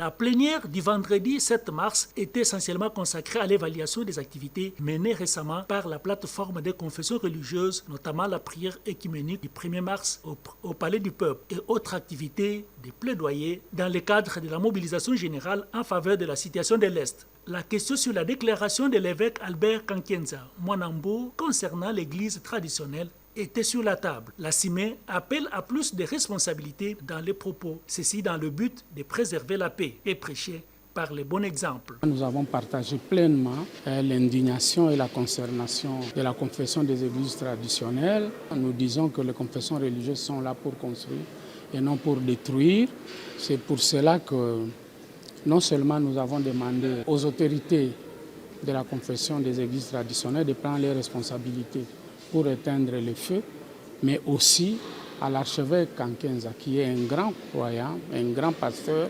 La plénière du vendredi 7 mars était essentiellement consacrée à l'évaluation des activités menées récemment par la plateforme des confessions religieuses, notamment la prière œcuménique du 1er mars au Palais du Peuple et autres activités de plaidoyer dans le cadre de la mobilisation générale en faveur de la situation de l'Est. La question sur la déclaration de l'évêque Albert Kankienza Mwanambo concernant l'église traditionnelle était sur la table. La CIME appelle à plus de responsabilités dans les propos, ceci dans le but de préserver la paix et prêcher par le bon exemple. Nous avons partagé pleinement l'indignation et la consternation de la confession des églises traditionnelles. Nous disons que les confessions religieuses sont là pour construire et non pour détruire. C'est pour cela que non seulement nous avons demandé aux autorités de la confession des églises traditionnelles de prendre les responsabilités pour éteindre le feu, mais aussi à l'archevêque Kankienza, qui est un grand croyant, un grand pasteur,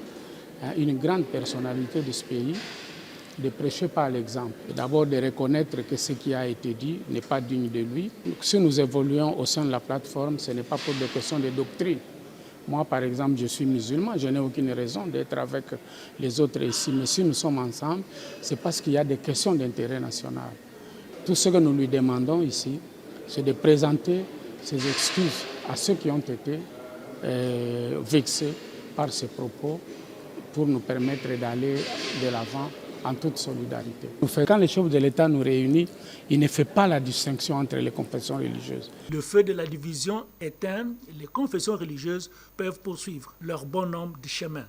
une grande personnalité de ce pays, de prêcher par l'exemple. D'abord de reconnaître que ce qui a été dit n'est pas digne de lui. Si nous évoluons au sein de la plateforme, ce n'est pas pour des questions de doctrine. Moi, par exemple, je suis musulman, je n'ai aucune raison d'être avec les autres ici. Mais si nous sommes ensemble, c'est parce qu'il y a des questions d'intérêt national. Tout ce que nous lui demandons ici, c'est de présenter ses excuses à ceux qui ont été vexés par ces propos pour nous permettre d'aller de l'avant en toute solidarité. Quand les chefs de l'État nous réunissent, il ne fait pas la distinction entre les confessions religieuses. Le feu de la division éteint, les confessions religieuses peuvent poursuivre leur bon nombre de chemins.